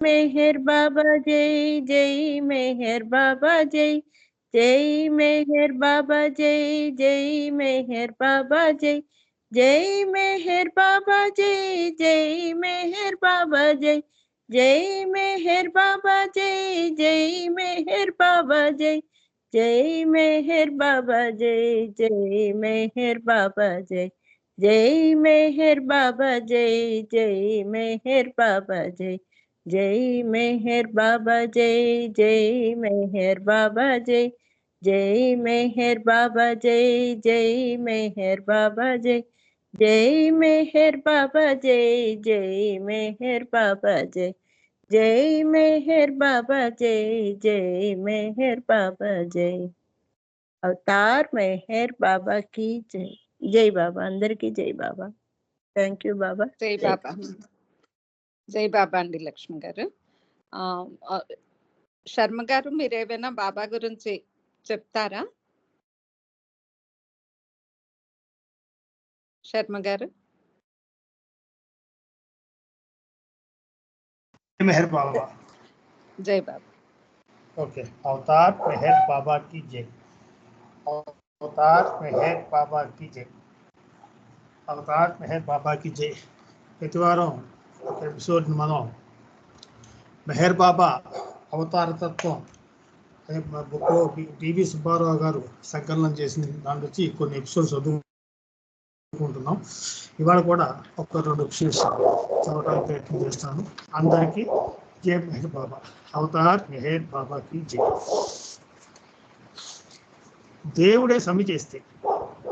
मेहर बाबा जय जय मेहर बाबा जय जय मेहर बाबा जय जय मेहर बाबा जय जय मेहर बाबा जय जय मेहर बाबा जय जय मेहर बाबा जय जय मेहर बाबा जय जय मेहर बाबा जय जय मेहर बाबा जय जय मेहर बाबा जय जय मेहर बाबा जय जय मेहर बाबा जय जय मेहर बाबा जय जय मेहर बाबा जय जय मेहर बाबा जय जय मेहर बाबा जय जय मेहर बाबा जय जय मेहर बाबा जय जय मेहर बाबा जय अवतार मेहर बाबा की जय जय बाबा అందరికీ జై బాబా థ్యాంక్ యూ బాబా జై బాబా జై బాబా అండి లక్ష్మి గారు. శర్మ గారు మీరు ఏమైనా బాబా గురించి చెప్తారా? శర్మ గారు. मेहर बाबा जय बाबा. ओके. अवतार मेहर बाबा की जय. अवतार मेहर बाबा की जय. अवतार मेहर बाबा की जय. ప్రతివారం ఒక ఎపిసోడ్ మనం మెహర్ బాబా అవతార తత్వం అనే బుక్ టీవీ సుబ్బారావు గారు సంకలనం చేసిన దాని నుంచి కొన్ని ఎపిసోడ్స్ చదువుకుంటున్నాం. ఇవాళ కూడా ఒక 2 ఎపిసోడ్స్ చదవడానికి ప్రయత్నం చేస్తాను. అందరికీ జై మెహర్ బాబా. అవతార్ మెహర్ బాబాకి జై. దేవుడే సమి చేస్తే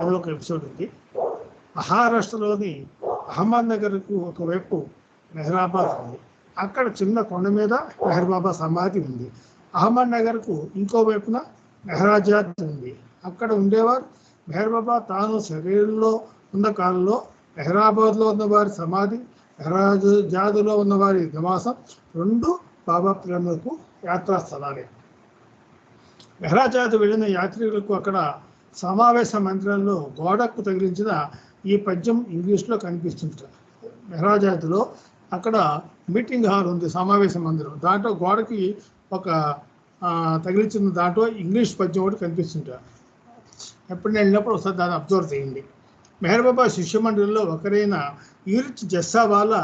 అది ఒక ఎపిసోడ్ ఉంది. మహారాష్ట్రలోని అహ్మద్ నగర్కు ఒకవైపు మెహరాబాద్ ఉంది. అక్కడ చిన్న కొండ మీద మెహర్ బాబా సమాధి ఉంది. అహ్మద్ నగర్కు ఇంకో వైపున మెహరాజాద్ ఉంది. అక్కడ ఉండేవారు మెహర్ బాబా తాను శరీరంలో ఉన్న కాలంలో మెహరాబాద్లో ఉన్నవారి సమాధి, మెహరాజాదులో ఉన్నవారి నివాసం 2 బాబా ప్రేమలకు యాత్రా స్థలాలే. మెహరాజాద్ వెళ్ళిన యాత్రికులకు అక్కడ సమావేశ మందిరంలో గోడకు తగిలించిన ఈ పద్యం ఇంగ్లీష్లో కనిపిస్తుంటారు. మెహరాజాద్లో అక్కడ మీటింగ్ హాల్ ఉంది, సమావేశ మందిరం. దాంట్లో గోడకి ఒక తగిలించిన దాంట్లో ఇంగ్లీష్ పద్యం ఒకటి కనిపిస్తుంటారు. ఎప్పుడు నేను వెళ్ళినప్పుడు ఒకసారి దాన్ని అబ్జర్వ్ చేయండి. మెహర్ బాబా శిష్య మండలిలో ఒకరైన ఈరిచ్ జస్సావాలా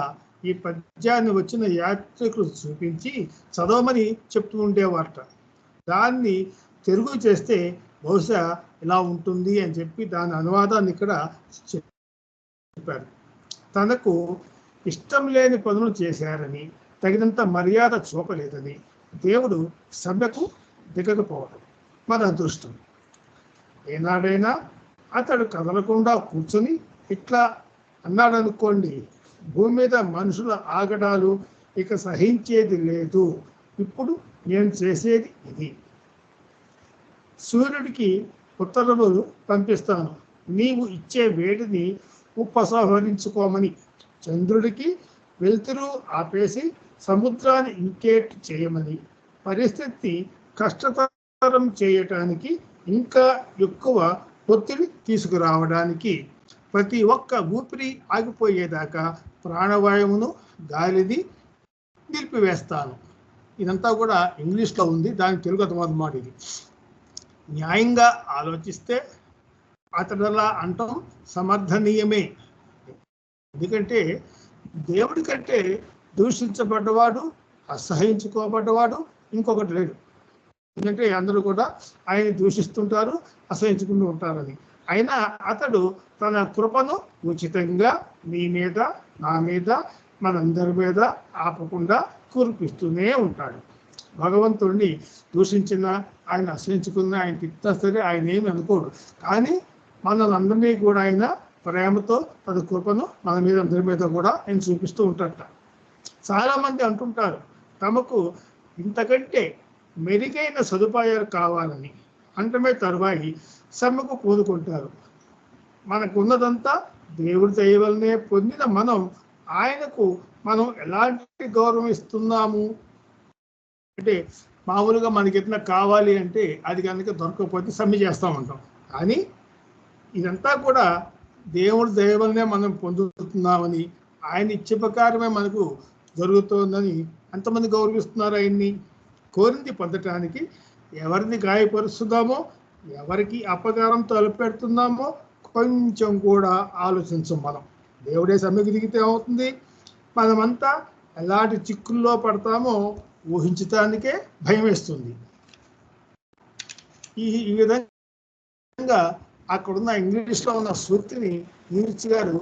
ఈ పద్యాన్ని వచ్చిన యాత్రికులు చూపించి చదవమని చెప్తూ ఉండేవారట. దాన్ని తెలుగు చేస్తే బహుశా ఇలా ఉంటుంది అని చెప్పి దాని అనువాదాన్ని ఇక్కడ చెప్పారు. తనకు ఇష్టం లేని పనులు చేశారని, తగినంత మర్యాద చూపలేదని దేవుడు సభ్యకు దిగకపోవడం మన అదృష్టం. ఏనాడైనా అతడు కదలకుండా కూర్చొని ఇట్లా అన్నాడనుకోండి, భూమి మీద మనుషుల ఆగడాలు ఇక సహించేది లేదు. ఇప్పుడు నేను చేసేది ఇది. సూర్యుడికి ఉత్తరములు పంపిస్తాను, నీవు ఇచ్చే వేడిని ఉపసంహరించుకోమని. చంద్రుడికి వెలుతురు ఆపేసి సముద్రాన్ని ఇంకేట్ చేయమని. పరిస్థితి కష్టతరం చేయటానికి, ఇంకా ఎక్కువ ఒత్తిడి తీసుకురావడానికి, ప్రతి ఒక్క ఊపిరి ఆగిపోయేదాకా ప్రాణవాయువును గాలిని నిలిపివేస్తాను. ఇదంతా కూడా ఇంగ్లీష్లో ఉంది, దాని తెలుగు అర్థమన్నమాట. ఇది న్యాయంగా ఆలోచిస్తే అతడలా అంటాం సమర్థనీయమే. ఎందుకంటే దేవుడి కంటే దూషించబడ్డవాడు, అసహించుకోబడ్డవాడు ఇంకొకటి లేడు. ఎందుకంటే అందరూ కూడా ఆయన దూషిస్తుంటారు, అసహించుకుంటూ ఉంటారని. అయినా అతడు తన కృపను ఉచితంగా నీ మీద, నా మీద, మనందరి మీద ఆపకుండా కురిపిస్తూనే ఉంటాడు. భగవంతుడిని దూషించిన, ఆయన అసహించుకున్న, ఆయన తిట్టినా సరే ఆయన ఏమి అనుకోడు. కానీ మనలందరినీ కూడా ఆయన ప్రేమతో తన కృపను మన మీద, అందరి మీద కూడా ఆయన చూపిస్తూ ఉంటాడట. చాలామంది అంటుంటారు తమకు ఇంతకంటే మెరుగైన సదుపాయాలు కావాలని. అంటమే తరువాయి సమ్మెకు పూనుకుంటారు. మనకు ఉన్నదంతా దేవుడి దయ వల్లనే పొందిన మనం ఆయనకు ఎలాంటి గౌరవం ఇస్తున్నాము అంటే, మామూలుగా మనకి ఎట్లా కావాలి అంటే అది కనుక దొరకకపోతే సమ్మె చేస్తూ ఉంటాం. కానీ ఇదంతా కూడా దేవుడి దయ వల్లనే మనం పొందుతున్నామని, ఆయన ఇచ్చే ప్రకారమే మనకు జరుగుతుందని ఎంతమంది గౌరవిస్తున్నారు ఆయన్ని? కోరింది పొందటానికి ఎవరిని గాయపరుస్తున్నామో, ఎవరికి అపకారం తలపెడుతున్నామో కొంచెం కూడా ఆలోచించం మనం. దేవుడే సమ్మెకు దిగితే ఏమవుతుంది? మనమంతా ఎలాంటి చిక్కుల్లో పడతామో ఊహించటానికే భయం వేస్తుంది. ఈ విధంగా అక్కడున్న ఇంగ్లీష్లో ఉన్న సూక్తిని నీర్చి గారు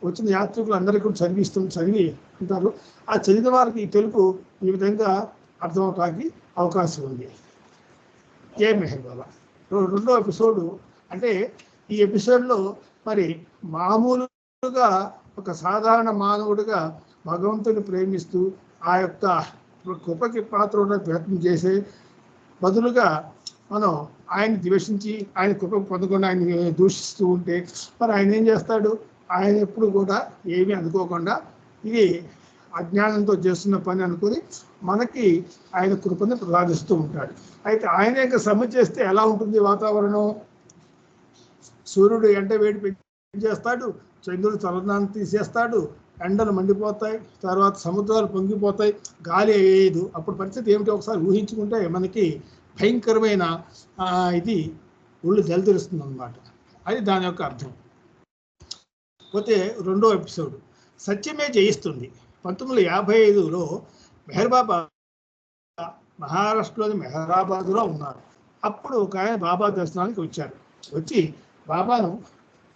వచ్చిన యాత్రికులు అందరికీ చదివి ఉంటారు. ఆ చదివిన వారికి తెలుగు ఈ విధంగా అర్థమవటానికి అవకాశం ఉంది. జై మెహర్ బాబా. రెండో ఎపిసోడు అంటే ఈ ఎపిసోడ్లో మరి మామూలుగా ఒక సాధారణ మానవుడిగా భగవంతుని ప్రేమిస్తూ ఆ యొక్క కృపకి పాత్ర ప్రయత్నం చేసే బదులుగా మనం ఆయన ద్వేషించి ఆయన కృప పొందకుండా ఆయన దూషిస్తూ ఉంటే మరి ఆయన ఏం చేస్తాడు? ఆయన ఎప్పుడు కూడా ఏమీ అనుకోకుండా ఇది అజ్ఞానంతో చేస్తున్న పని అనుకుని మనకి ఆయన కృపను ప్రసాదిస్తూ ఉంటాడు. అయితే ఆయన యొక్క శ్రమ చేస్తే ఎలా ఉంటుంది వాతావరణం? సూర్యుడు ఎండ వేడి పెంచేస్తాడు, చంద్రుడు చలనాన్ని తీసేస్తాడు, ఎండలు మండిపోతాయి, తర్వాత సముద్రాలు పొంగిపోతాయి, గాలి వేయదు. అప్పుడు పరిస్థితి ఏమిటి ఒకసారి ఊహించుకుంటే మనకి భయంకరమైన ఇది ఒళ్ళు జలదరిస్తుంది అన్నమాట. అది దాని యొక్క అర్థం. పోతే రెండో ఎపిసోడ్ సత్యమే జయిస్తుంది. 1955లో మెహర్ బాబా మహారాష్ట్రలోని మెహరాబాద్లో ఉన్నారు. అప్పుడు ఒక ఆయన బాబా దర్శనానికి వచ్చారు. వచ్చి బాబాను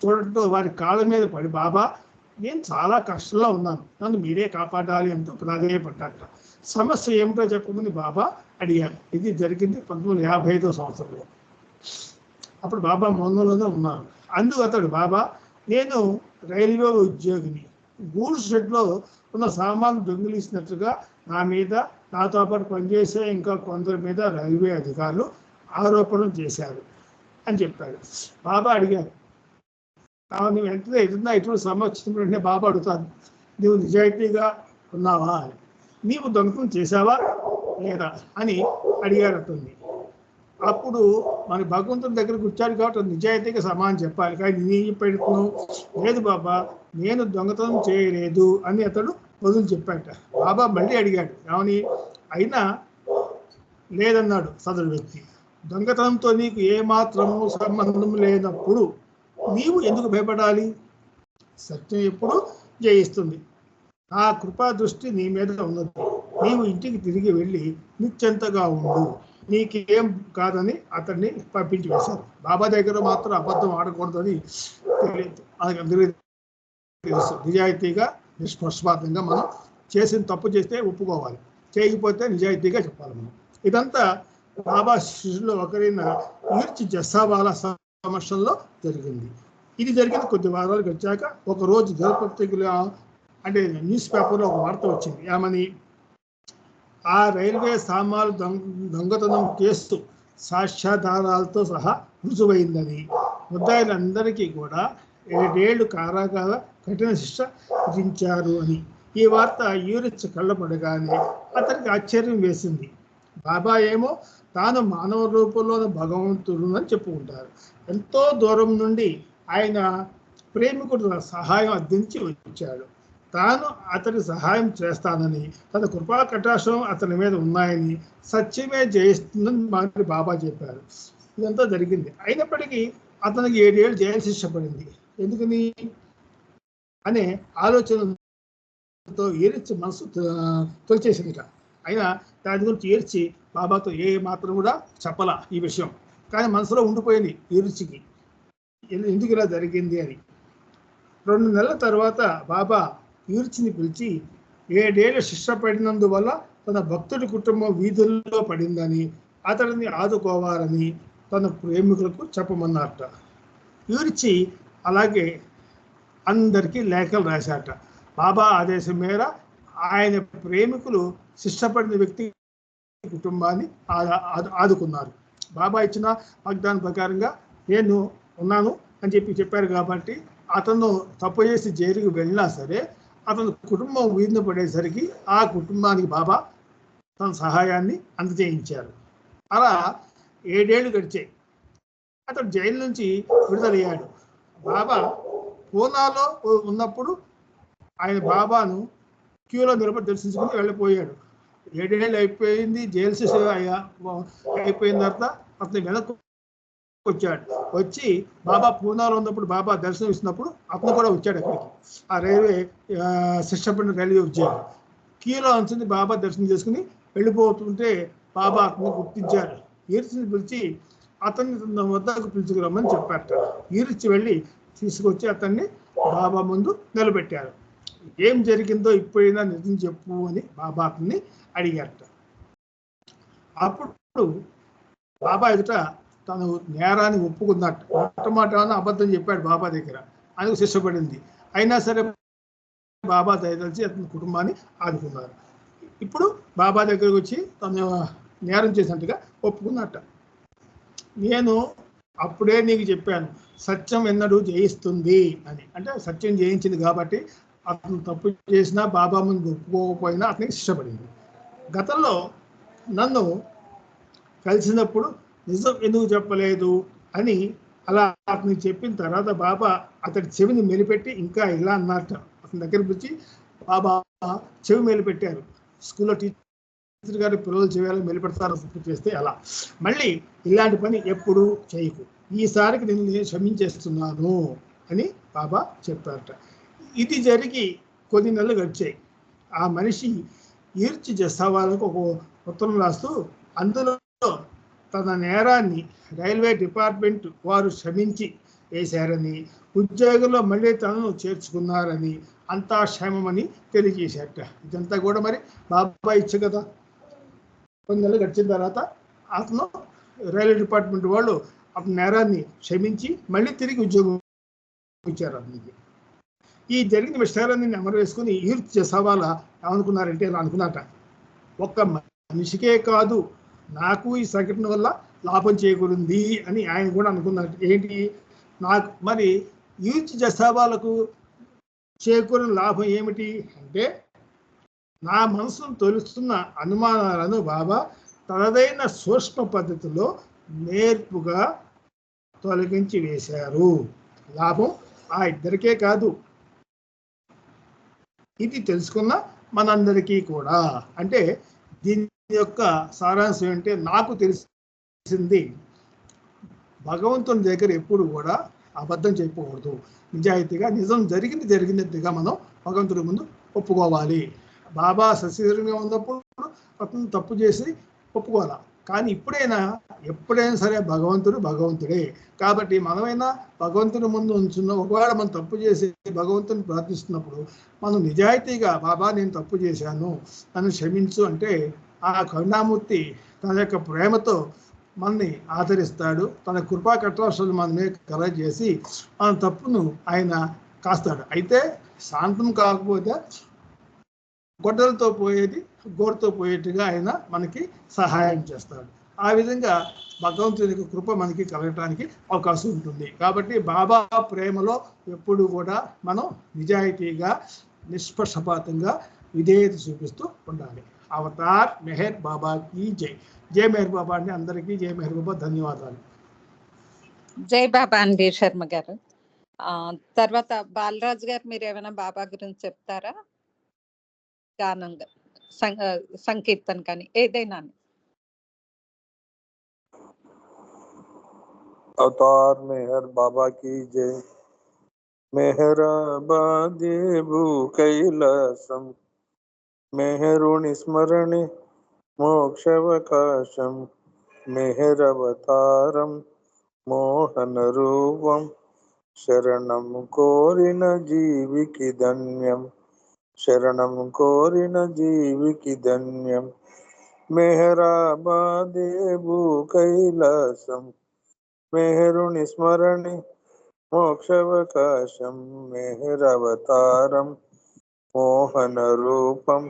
చూడటంతో వారి కాళ్ళ మీద పడి, బాబా నేను చాలా కష్టంలో ఉన్నాను, నన్ను మీరే కాపాడాలి అంటూ ప్రాధేయపడ్డాట. సమస్య ఏమిటో చెప్పమని బాబా అడిగారు. ఇది జరిగింది 1955వ సంవత్సరంలో. అప్పుడు బాబా మౌనంలోనే ఉన్నారు. అందుకు అతడు, బాబా నేను రైల్వే ఉద్యోగిని, గూడ్స్ షెడ్లో ఉన్న సామాను దొంగిలిసినట్టుగా నా మీద, నాతో పాటు పనిచేసే ఇంకా కొందరి మీద రైల్వే అధికారులు ఆరోపణలు చేశారు అని చెప్పాడు. బాబా అడిగారు, నువ్వు వెంటనే ఏదన్నా ఇటువంటి సమస్య వెంటనే బాబా అడుగుతాను, నువ్వు నిజాయితీగా ఉన్నావా, నీవు దొంగతనం చేశావా లేదా అని అడిగారటుంది. అప్పుడు మన భగవంతుని దగ్గరకు వచ్చాడు కాబట్టి నిజాయితీగా సమానం చెప్పాలి. కానీ నీ పెడుతున్నావు, లేదు బాబా నేను దొంగతనం చేయలేదు అని అతడు వదులు చెప్పాట. బాబా మళ్ళీ అడిగాడు, ఏమని? అయినా లేదన్నాడు సదరు వ్యక్తి. దొంగతనంతో నీకు ఏమాత్రము సంబంధం లేనప్పుడు నీవు ఎందుకు భయపడాలి? సత్యం ఎప్పుడు జయిస్తుంది. నా కృపా దృష్టి నీ మీద ఉన్నది. నీవు ఇంటికి తిరిగి వెళ్ళి నిశ్చింతగా ఉండు, నీకేం కాదని అతన్ని పంపించి వేశారు. బాబా దగ్గర మాత్రం అబద్ధం ఆడకూడదని తెలియదు, అది అందరికీ తెలుసు. నిజాయితీగా నిష్పక్షపాతంగా మనం చేసిన తప్పు చేస్తే ఒప్పుకోవాలి, చేయకపోతే నిజాయితీగా చెప్పాలి మనం. ఇదంతా బాబా శిష్యుల్లో ఒకరైన ఈర్చి జస్సావాలా సమస్యల్లో జరిగింది. ఇది జరిగిన కొద్ది వారాలు గడిచాక ఒకరోజు దినపత్రికలో అంటే న్యూస్ పేపర్లో ఒక వార్త వచ్చింది. ఏమని? ఆ రైల్వే సామాన్లు దొంగతనం కేసు సాక్ష్యాధారాలతో సహా రుజువైందని, ముద్దాయిలందరికీ కూడా 7 ఏళ్లు కారాగార కఠిన శిక్ష విధించారు అని. ఈ వార్త యూరిచ్ కళ్ళపడగానే అతనికి ఆశ్చర్యం వేసింది. బాబా ఏమో తాను మానవ రూపంలోని భగవంతుడు అని చెప్పుకుంటారు. ఎంతో దూరం నుండి ఆయన ప్రేమికుడు సహాయం అందించి వచ్చాడు. తాను అతని సహాయం చేస్తానని, తన కృపా కటాక్షం అతని మీద ఉన్నాయని, సత్యమే జయిస్తుందని మరి బాబా చెప్పారు. ఇదంతా జరిగింది. అయినప్పటికీ అతనికి 7 ఏళ్ళు జైలు శిక్ష పడింది. ఎందుకని అనే ఆలోచనతో ఏర్చి మనసు తొలిచేసిందిట. అయినా దాని గురించి ఏర్చి బాబాతో ఏ మాత్రం కూడా చెప్పలా ఈ విషయం. కానీ మనసులో ఉండిపోయింది ఏర్చికి, ఎందుకు ఇలా జరిగింది అని. 2 నెలల తర్వాత బాబా యూర్చిని పిలిచి 7 ఏళ్ళు శిక్ష పడినందువల్ల తన భక్తుడి కుటుంబం వీధుల్లో పడిందని, అతడిని ఆదుకోవాలని తన ప్రేమికులకు చెప్పమన్నారట. యూర్చి అలాగే అందరికీ లేఖలు రాశాట. బాబా ఆదేశం మేర ఆయన ప్రేమికులు శిక్ష పడిన వ్యక్తి కుటుంబాన్ని ఆదుకున్నారు. బాబా ఇచ్చిన వాగ్దానం ప్రకారంగా నేను ఉన్నాను అని చెప్పారు కాబట్టి అతను తప్పు చేసి జైలుకి వెళ్ళినా సరే అతని కుటుంబం వీధిన పడేసరికి ఆ కుటుంబానికి బాబా తన సహాయాన్ని అందజేయించారు. అలా 7 ఏళ్ళు గడిచాయి. అతడు జైలు నుంచి విడుదలయ్యాడు. బాబా పూనాలో ఉన్నప్పుడు ఆయన బాబాను క్యూలో నిలబడి దర్శించుకుని వెళ్ళిపోయాడు. 7 ఏళ్ళు అయిపోయింది, జైలు శిక్ష అయిపోయిన తర్వాత అతను వెనక్కి వచ్చాడు. వచ్చి బాబా పూనాలో ఉన్నప్పుడు బాబా దర్శనం ఇస్తున్నప్పుడు అతను కూడా వచ్చాడు అక్కడికి. ఆ రైల్వే శిక్షపడిన రైల్వే ఉద్యోగం కీలో ఉంచింది. బాబా దర్శనం చేసుకుని వెళ్ళిపోతుంటే బాబా అతను గుర్తించారు. ఈర్చిని పిలిచి అతన్ని తన వద్దకు పిలుచుకురమ్మని చెప్పారట. ఈర్చి వెళ్ళి తీసుకొచ్చి అతన్ని బాబా ముందు నిలబెట్టారు. ఏం జరిగిందో ఇప్పుడైనా నిజం చెప్పు అని బాబా అతన్ని అడిగారట. అప్పుడు బాబా ఎదుట తను నేరాన్ని ఒప్పుకున్నట్టు మొట్టమొదట అబద్ధం చెప్పాడు బాబా దగ్గర, అందుకు శిక్ష పడింది. అయినా సరే బాబా దయదలిచి అతని కుటుంబాన్ని ఆదుకున్నారు. ఇప్పుడు బాబా దగ్గరకు వచ్చి తను నేరం చేసినట్టుగా ఒప్పుకున్నట్ట. నేను అప్పుడే నీకు చెప్పాను, సత్యం ఎన్నడూ జయిస్తుంది అని. అంటే సత్యం జయించింది కాబట్టి అతను తప్పు చేసినా బాబా ముందు ఒప్పుకోకపోయినా అతనికి శిక్ష పడింది. గతంలో నన్ను కలిసినప్పుడు నిజం ఎందుకు చెప్పలేదు అని అలా అతనికి చెప్పిన తర్వాత బాబా అతడి చెవిని మెలిపెట్టి ఇంకా ఇలా అన్నట్ట. అతని దగ్గర పిలిచి బాబా చెవి మెలిపెట్టారు. స్కూల్లో టీచర్ గారి పిల్లలు చెవి మెలిపెడతారు చేస్తే అలా మళ్ళీ ఇలాంటి పని ఎప్పుడు చేయకు, ఈసారికి నేను క్షమించేస్తున్నాను అని బాబా చెప్పారట. ఇది జరిగి కొన్ని నెలలు గడిచాయి. ఆ మనిషి ఈర్చి జసావాలకు ఒక ఉత్తరం రాస్తూ అందులో తన నేరాన్ని రైల్వే డిపార్ట్మెంట్ వారు క్షమించి వేశారని, ఉద్యోగంలో మళ్ళీ తనను చేర్చుకున్నారని, అంతా క్షేమమని తెలియజేశారట. ఇదంతా కూడా మరి బాబా ఇచ్చు కదా. కొన్ని నెలలు గడిచిన తర్వాత అతను రైల్వే డిపార్ట్మెంట్ వాళ్ళు అతని నేరాన్ని క్షమించి మళ్ళీ తిరిగి ఉద్యోగం ఇచ్చారు అతనికి. ఈ జరిగిన విషయాలన్నీ నెమరు వేసుకుని ఈర్చి సవాల ఏమనుకున్నారంటే ఇలా అనుకున్నట, ఒక్క మనిషికే కాదు నాకు ఈ సంఘటన వల్ల లాభం చేకూరింది అని ఆయన కూడా అనుకున్నట్టు. ఏంటి నాకు మరి ఈర్చి జసాబాలకు చేకూరిన లాభం ఏమిటి అంటే, నా మనసును తొలుస్తున్న అనుమానాలను బాబా తనదైన సూక్ష్మ పద్ధతిలో నేర్పుగా తొలగించి వేశారు. లాభం ఆ ఇద్దరికే కాదు, ఇది తెలుసుకున్న మనందరికీ కూడా. అంటే దీని యొక్క సారాంశం ఏంటంటే, నాకు తెలిసింది భగవంతుని దగ్గర ఎప్పుడు కూడా అబద్ధం చెప్పకూడదు. నిజాయితీగా నిజం జరిగినట్టుగా మనం భగవంతుడి ముందు ఒప్పుకోవాలి. బాబా సశరీరంగా ఉన్నప్పుడు అతను తప్పు చేసి ఒప్పుకోవాలి. కానీ ఎప్పుడైనా సరే భగవంతుడే కాబట్టి మనమైనా భగవంతుడి ముందు ఉంచున్న, ఒకవేళ మనం తప్పు చేసి భగవంతుని ప్రార్థిస్తున్నప్పుడు మనం నిజాయితీగా బాబా నేను తప్పు చేశాను నన్ను క్షమించు అంటే ఆ కరుణామూర్తి తన యొక్క ప్రేమతో మనని ఆదరిస్తాడు. తన కృపా కటాక్షాలు మన మీద కలెక్ట్ చేసి మన తప్పును ఆయన కాస్తాడు. అయితే శాంతం కాకపోతే గొడ్డలతో పోయేది గోరుతో పోయేట్టుగా ఆయన మనకి సహాయం చేస్తాడు. ఆ విధంగా భగవంతుని కృప మనకి కలగటానికి అవకాశం ఉంటుంది. కాబట్టి బాబా ప్రేమలో ఎప్పుడు కూడా మనం నిజాయితీగా నిష్పక్షపాతంగా విధేయత చూపిస్తూ ఉండాలి. అవతార్ మెహర్ బాబాకి జై. జై మెహర్ బాబా అండి. అందరికీ జై మెహర్ బాబా. ధన్యవాదాలు. జై బాబా అండి శర్మ గారు. తర్వాత బాలరాజు గారు మీరు ఏమైనా బాబా గురించి చెప్తారా? గానంగా సంకీర్తన కానీ ఏదైనా. अवतार मेहर बाबा की जय. मेहराबादे भू कैलासम मेहरुनि स्मरणे मोक्षवकाशम मेहरवतारम मोहन रूपम शरणम कोरिन जीविकी धन्यम शरणम कोरिन जीविकी धन्यम मेहराबादे भू कैलासम मेहरुनि स्मरणे मोक्षवकाशम मेहरवतारम मोहन रूपम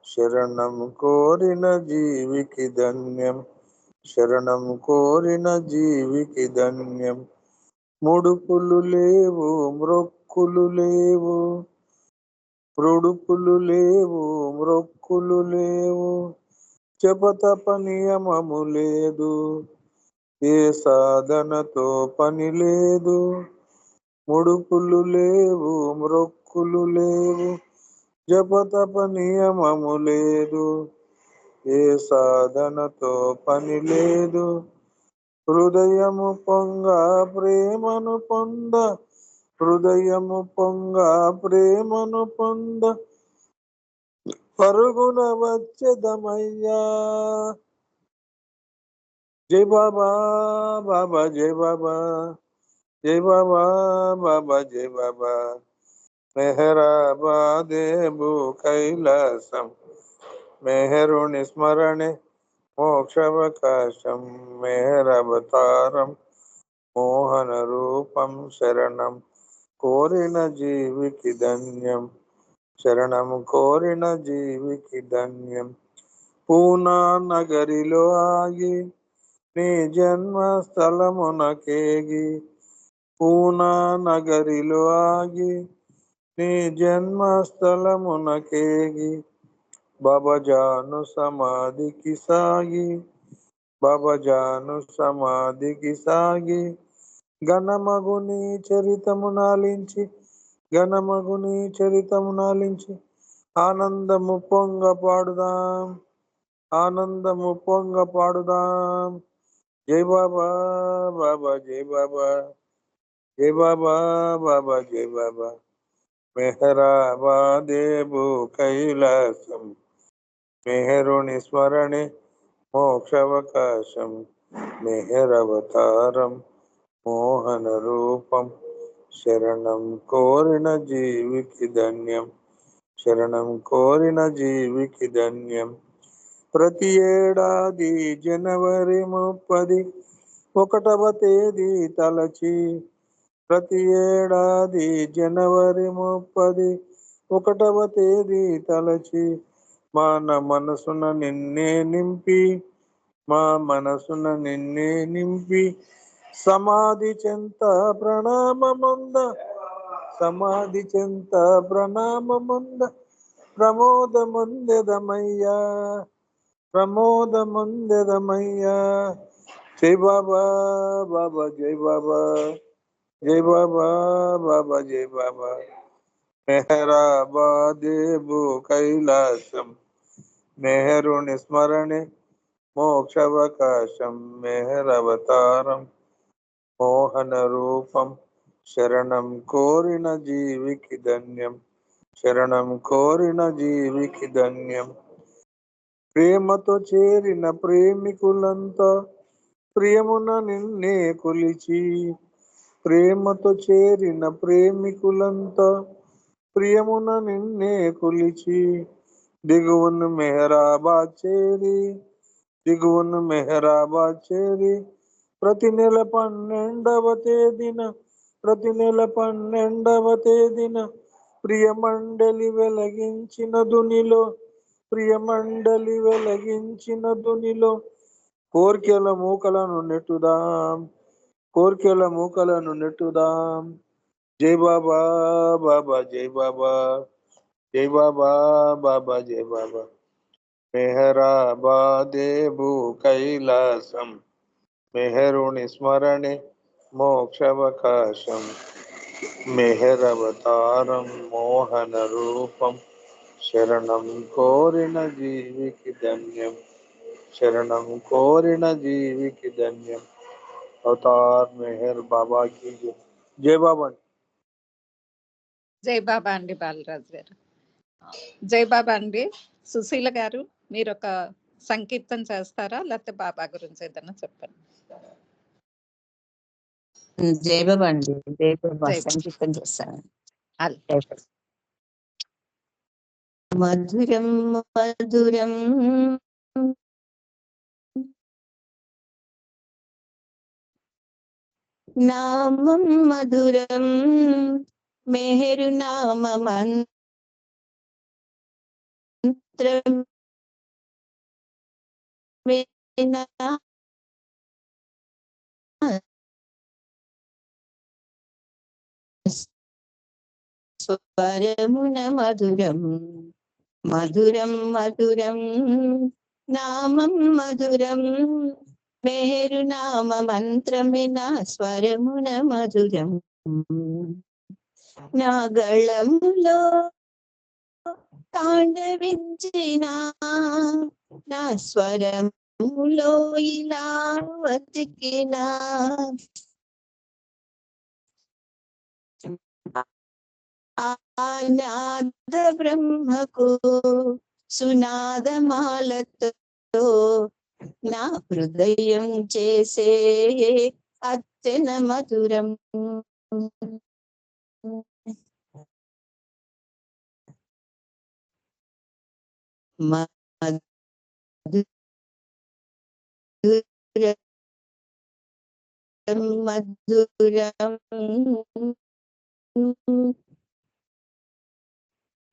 शरणम कोरिन जीविकी धन्यम शरणम कोरिन जीविकी धन्यम मुडुपुलु लेवु म्रोक्कुलु लेवु मुडुपुलु लेवु म्रोक्कुलु लेवु जपतप नियमము లేదు ఏ సాధనతో పని లేదు ముడుపులు లేవు మ్రొక్కులు లేవు జపతప నియమము లేదు ఏ సాధనతో పని లేదు. హృదయము పొంగ ప్రేమను పొంద, హృదయము పొంగ ప్రేమను పొంద, పరుగున వచ్చేదమయ్యా. జై బాబా, బాబా జై బాబా, జై బాబా, బాబా జై బాబా. మెహరాబాదేబు కైలాసం, మెహరుని స్మరణే మోక్షావకాశం. మెహరవతారం మోహన రూపం శరణం కోరిన జీవికి ధన్యం, శరణం కోరిన జీవికి ధన్యం. పూనా నగరిలో ఆగి నీ జన్మ స్థలమునకేగి, పూనా నగరిలో ఆగి నీ జన్మ స్థలమునకేగి, బాబాజాను సమాధికి సాగి, బాబాజాను సమాధికి సాగి, ఘనమగుని చరితమునాలించి, ఘనమగుని చరితమునాలించి, ఆనందము పొంగ పాడుదాం, ఆనందము పొంగ పాడుదాం. జై బాబా, బాబా జై బాబా, జై బాబా, బాబా జై బాబా. మెహరాబాదేబు కైలాసం, మెహరుని స్మరణే మోక్షావకాశం. మెహరవతారం మోహన రూపం శరణం కోరిన జీవికి ధన్యం, శరణం కోరిన జీవికి ధన్యం. ప్రతి ఏడాది జనవరి 30 1వ తేదీ తలచి, ప్రతి ఏడాది జనవరి 30 1వ తేదీ తలచి, మన మనసున నిన్నే నింపి, మా మనసున నిన్నే నింపి, సమాధి చెంత ప్రణామమంద, సమాధి చెంత ప్రణామమంద, ప్రమోదముందెదమయ్యా, ప్రమోదముందెదమయ్యా. జై బాబా, బాబా జై బాబా, జై బాబా, బాబా జై బాబా. మెహరాబాదేబు కైలాసం, మెహరుని స్మరణే మోక్షావకాశం. మెహరవతారం మోహన రూపం శరణం కోరిన జీవికి ధన్యం, శరణం కోరిన జీవికి ధన్యం. ప్రేమతో చేరిన ప్రేమికులంతా ప్రియమున నిన్నే కొలిచి, ప్రేమతో చేరిన ప్రేమికులంతా ప్రియమున నిన్నే కొలిచి, దిగువను మెహరాబాద్ చేరి, దిగువను మెహరాబాద్ చేరి, ప్రతి నెల 12వ తేదీన, ప్రతి నెల 12వ తేదీన ప్రియమండలి వెలగించిన దునిలో, ప్రియమండలి వెలగించిన దునిలో కోర్కెల మూకలను నెట్టుదాం, కోర్కెల మూకలను నెట్టుదాం. జై బాబా, బాబా జై బాబా, జై బాబా, బాబా జై బాబా. మెహరాబాదేబు కైలాసం, మెహరుని స్మరణే మోక్షావకాశం. మెహరవతారం మోహన రూపం శరణం కోరిన జీవికి ధన్యం, శరణం కోరిన జీవికి ధన్యం. అవతార్ మెహర్ బాబా की जय. జై బాబా. జై బాబా అండి బాలరాజు గారు. జై బాబా అండి. సుశీల గారు, మీరు ఒక సంకీర్తన చేస్తారా, లేకపోతే బాబా గురించి ఏదైనా చెప్పండి. జై బాబా అండి, జై బాబా జై బాబా. సంకీర్తన చేస్తాను. అలాగే. మధురం మధురం నామం మధురం, మెహరు నామమంత్రం స్వరమున మధురం, మధురం మధురం నామం మధురం, మెహరు నామ మంత్రమిన స్వరమున మధురం. నా గళములో తాండవించిన నా స్వరములో ఇలా వతికిన ఆనాద బ్రహ్మకు సునాదమాలతో నా హృదయం చేసే అర్చన మధురం. మధురం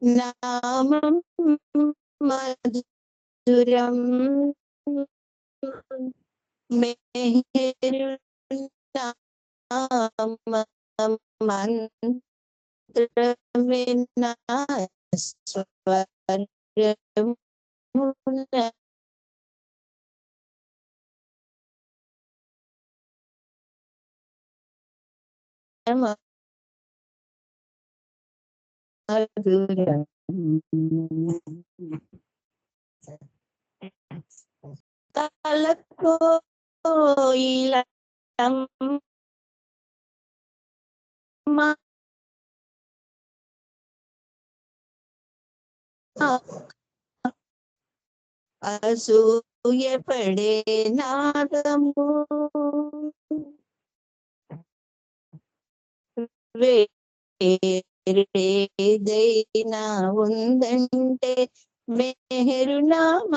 నామం మధురం మేరు మంత్రమే నా స్వరమున మధురం. తలకోయిలమ్మ అసూయపడే నాదము వేరేదైనా ఉందంటే మేరు నామ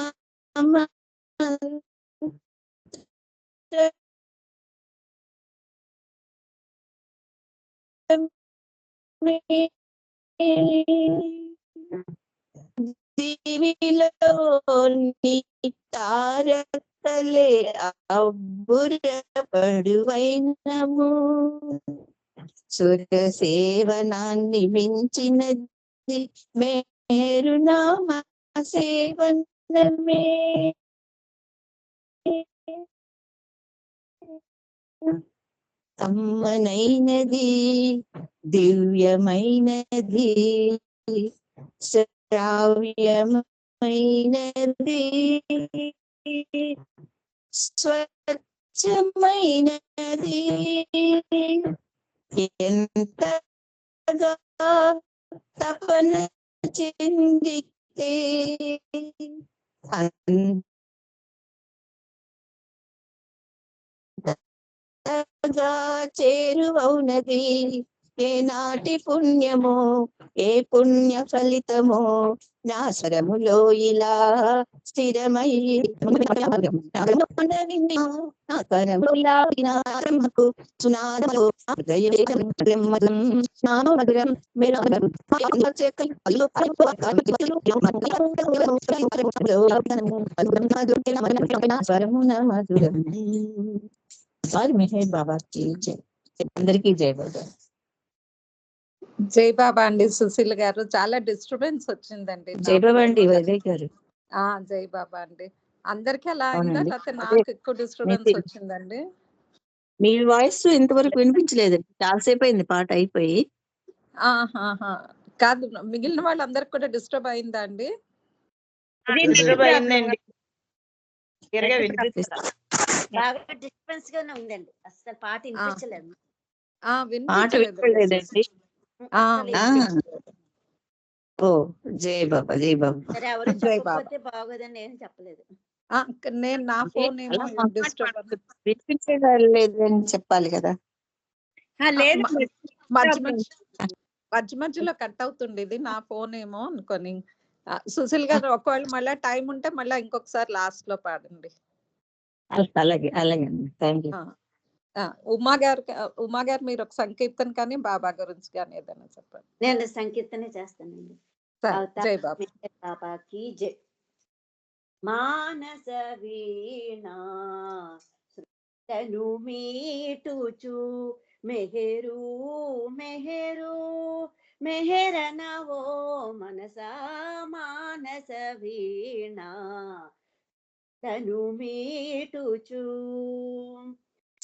దివిలోని తారకలే అబ్బురపడువైనము సుర సేవనాన్ని మించినది మేరు నామ సేవనమే. అమ్మనైనది దివ్యమైనది శ్రావ్యమైనది స్వచ్ఛమైనది ఎంతగా తపన చెందితే అంతగా చేరువౌనది. ఏనాటి పుణ్యమో ఏ పుణ్య ఫలితమో నా స్వరములో ఇలా స్థిరమై బ్రహ్మకు సునాదములో స్వరమున మధురం. సారీ మెహర్ బాబాకి జై. అందరికీ జై బాబా. జై బాబా అండి. సుశీల్ గారు చాలా డిస్టర్బెన్స్ వచ్చిందండి. జై బాబా అండి వైజయ్ గారు. జై బాబా అండి. అందరికి అలా అయిందా అవునండి. లేకపోతే నాకు ఎక్కువ డిస్టర్బెన్స్ వచ్చిందండి? మీ వాయిస్ ఇంతవరకు వినిపించలేదండి, చాలాసేపు అయింది పాట అయిపోయి. కాదు, మిగిలిన వాళ్ళందరికి కూడా డిస్టర్బ్ అయిందా అండి? డిస్టర్బ్ అయిందండి. బాగా డిస్టర్బెన్స్ గానే ఉందండి. అసలు పాట వినిపించలేదు. వినిపించలేదండి. ఓ జై బాబా, జై బాబా. సరే, ఎవరు చెప్పకపోతే బాగోదని నేను చెప్పలేదు. నేను నా ఫోన్ ఏమో డిస్టర్బ్ వినిపించలేదని చెప్పాలి కదా. లేదు, మధ్య మధ్యలో కట్ అవుతుంది. ఇది నా ఫోన్ ఏమో అనుకోని. సుశీల్ గారు ఒకవేళ మళ్ళీ టైం ఉంటే మళ్ళీ ఇంకొకసారి లాస్ట్ లో పాడండి. అలాగే అలాగే అండి, థ్యాంక్ యూ. ఉమా గారు మీరు ఒక సంకీర్తన కానీ బాబా గురించి కానీ ఏదైనా చెప్పండి. నేను సంకీర్తనే చేస్తానండి. జై బాబా. బాబాకి జై. మానస వీణా తను మీటుచు మెహరు మెహరు మెహరనవో మనసా మానస వీణా తను మీటుచు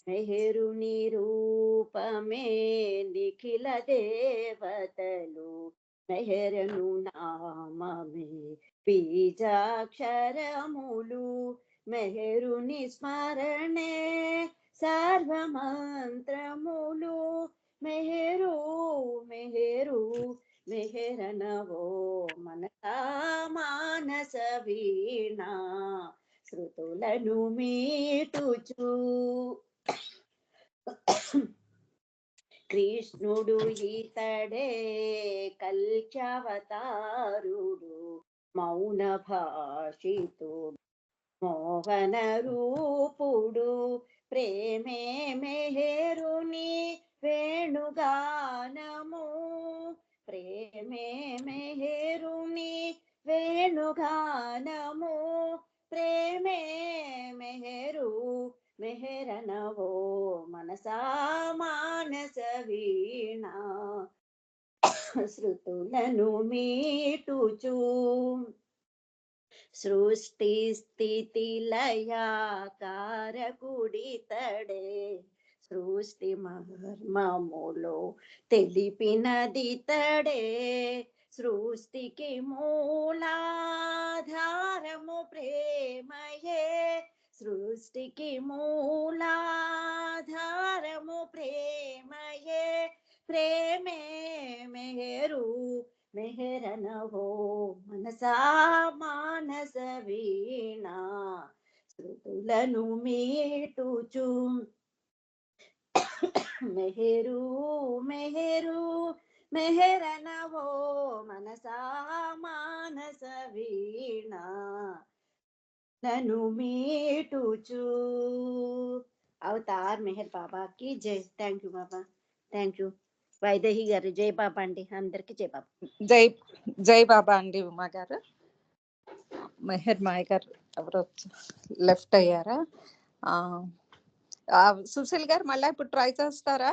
మెహరుని రూపమే నిఖిల దేవతలు మెహరను నామమే బీజాక్షరములు మెహరుని స్మరణే సర్వమంత్రములు మెహరు మెహరు మెహరనవో మనసా మానస వీణ శృతులను మీటుచు కృష్ణుడు ఈతడే కల్క్యవతారుడు మౌన భాషితుడు మోహన రూపుడు ప్రేమే మెహరుని వేణుగానము ప్రేమే మెహరుని వేణుగానము ప్రేమే మెహరు మెహరనవో మనసా మానస వీణ శృతులను మీటుచు సృష్టి స్థితి లయకారకుడితడే సృష్టి మర్మములో తెలిపినదితడే సృష్టికి మూలాధారము ప్రేమయే సృష్టికి మూలాధారము ప్రేమయే ప్రేమే మెహరు మెహరనవో మనసా మానస వీణ శృతులను మీటుచు మెహరు మెహరు మెహరనవో మనసా మానస వీణ నన్ను మీటుచు. అవతార్ మెహర్ బాబాకి జై. Thank you Baba, thank you. Vaidehi గారు జై బాబా అండి, అందరికి జై బాబా. జై జై బాబా అండి. ఉమా గారు, మెహర్ మాయ గారు ఎవరో లెఫ్ట్ అయ్యారా? సుశీల్ గారు మళ్ళీ ఇప్పుడు ట్రై చేస్తారా?